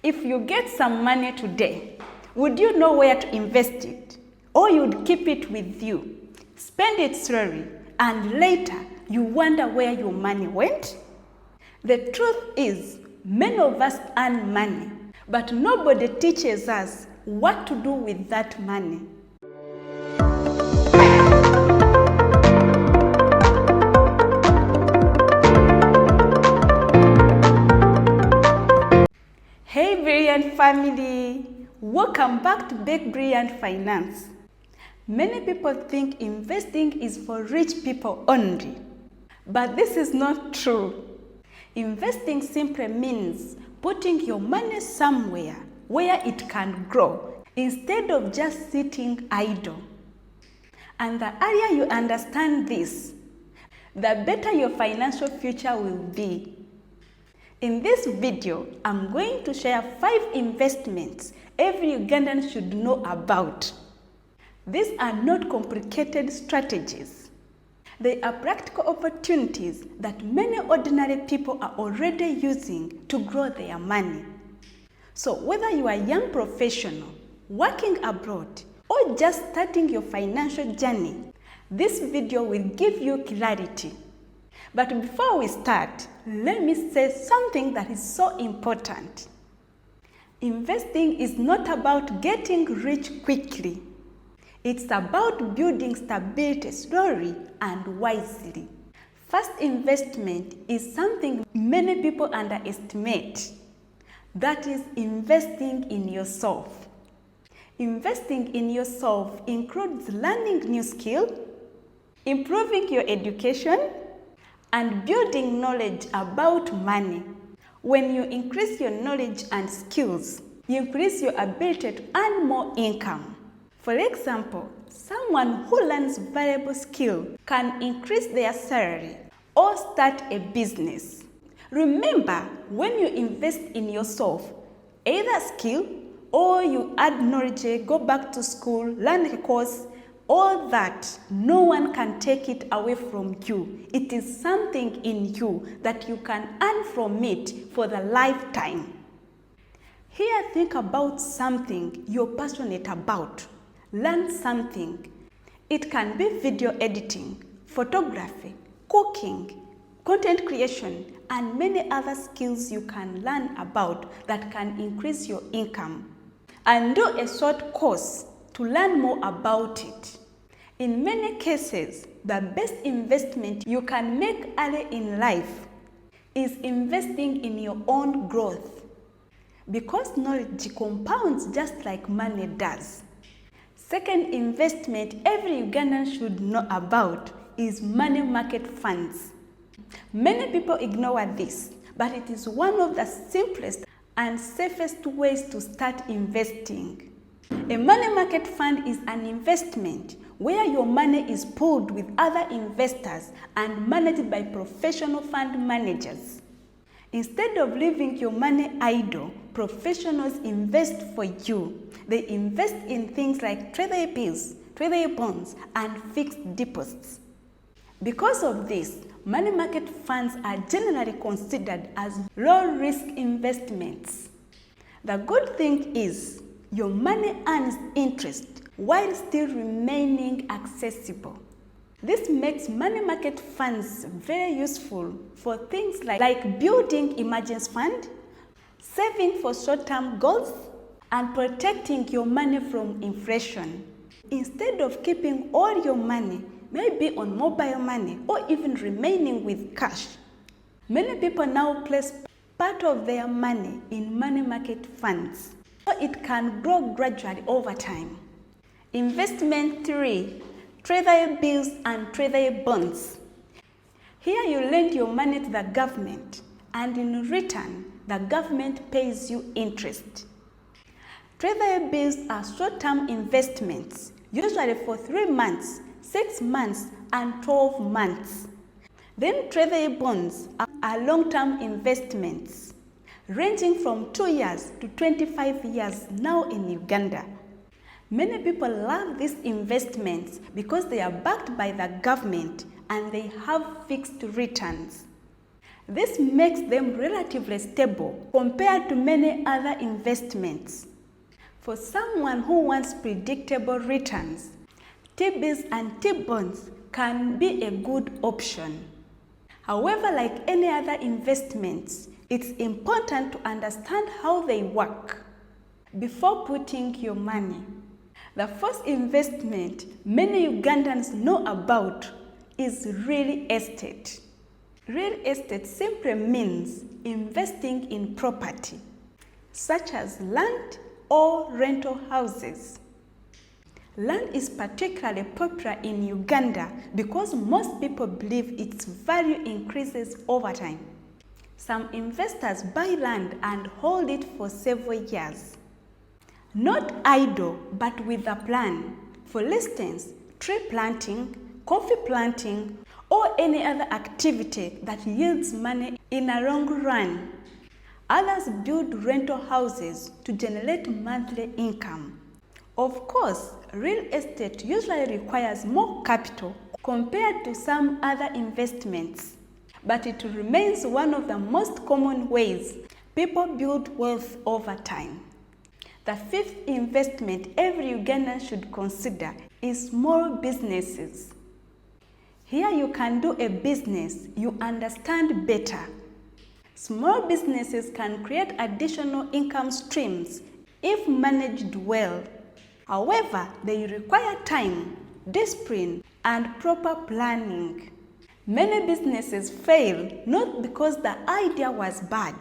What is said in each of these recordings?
If you get some money today, would you know where to invest it? Or you'd keep it with you, spend it slowly, and later you wonder where your money went? The truth is, many of us earn money, but nobody teaches us what to do with that money. Hey Brilliant family, welcome back to Big Brilliant Finance. Many people think investing is for rich people only, but this is not true. Investing simply means putting your money somewhere where it can grow instead of just sitting idle. And the earlier you understand this, the better your financial future will be. In this video, I'm going to share 5 investments every Ugandan should know about. These are not complicated strategies. They are practical opportunities that many ordinary people are already using to grow their money. So whether you are a young professional, working abroad, or just starting your financial journey, this video will give you clarity. But before we start, let me say something that is so important. Investing is not about getting rich quickly. It's about building stability slowly and wisely. First investment is something many people underestimate. That is investing in yourself. Investing in yourself includes learning new skills, improving your education, and building knowledge about money. When you increase your knowledge and skills, you increase your ability to earn more income. For example, someone who learns valuable skill can increase their salary or start a business. Remember, when you invest in yourself, either skill or you add knowledge, go back to school, learn a course, all that, no one can take it away from you. It is something in you that you can earn from it for the lifetime. Here, think about something you're passionate about. Learn something. It can be video editing, photography, cooking, content creation, and many other skills you can learn about that can increase your income. And do a short course to learn more about it. In many cases, the best investment you can make early in life is investing in your own growth, because knowledge compounds just like money does. Second investment every Ugandan should know about is money market funds. Many people ignore this, but it is one of the simplest and safest ways to start investing. A money market fund is an investment where your money is pooled with other investors and managed by professional fund managers. Instead of leaving your money idle, professionals invest for you. They invest in things like Treasury bills, Treasury bonds, and fixed deposits. Because of this, money market funds are generally considered as low-risk investments. The good thing is, your money earns interest while still remaining accessible. This makes money market funds very useful for things like building emergency fund, saving for short-term goals, and protecting your money from inflation. Instead of keeping all your money, maybe on mobile money or even remaining with cash, many people now place part of their money in money market funds, so it can grow gradually over time. Investment 3, Treasury bills and Treasury bonds. Here you lend your money to the government, and in return, the government pays you interest. Treasury bills are short-term investments, usually for 3 months, 6 months, and 12 months. Then Treasury bonds are long-term investments, ranging from 2 years to 25 years now in Uganda. Many people love these investments because they are backed by the government and they have fixed returns. This makes them relatively stable compared to many other investments. For someone who wants predictable returns, T-bills and T-bonds can be a good option. However, like any other investments, it's important to understand how they work before putting your money. The first investment many Ugandans know about is real estate. Real estate simply means investing in property, such as land or rental houses. Land is particularly popular in Uganda because most people believe its value increases over time. Some investors buy land and hold it for several years. Not idle, but with a plan. For instance, tree planting, coffee planting, or any other activity that yields money in a long run. Others build rental houses to generate monthly income. Of course, real estate usually requires more capital compared to some other investments, but it remains one of the most common ways people build wealth over time. The fifth investment every Ugandan should consider is small businesses. Here you can do a business you understand better. Small businesses can create additional income streams if managed well. However, they require time, discipline, and proper planning. Many businesses fail not because the idea was bad,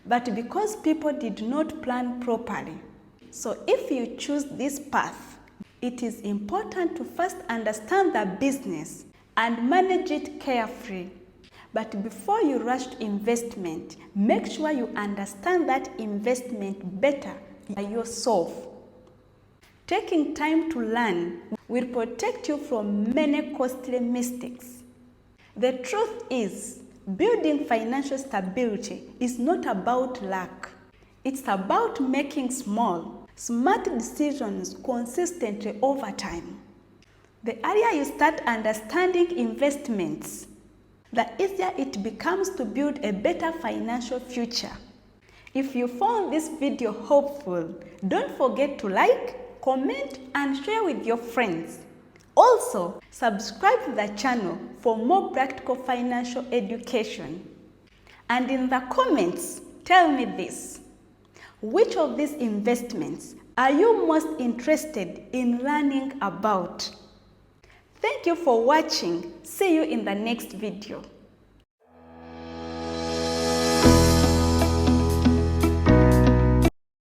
but because people did not plan properly. So if you choose this path, it is important to first understand the business and manage it carefully. But before you rush to investment, make sure you understand that investment better by yourself. Taking time to learn will protect you from many costly mistakes. The truth is, building financial stability is not about luck. It's about making small, smart decisions consistently over time. The earlier you start understanding investments, the easier it becomes to build a better financial future. If you found this video helpful, don't forget to like, comment, and share with your friends. Also, subscribe to the channel for more practical financial education. And in the comments, tell me this: which of these investments are you most interested in learning about? Thank you for watching. See you in the next video.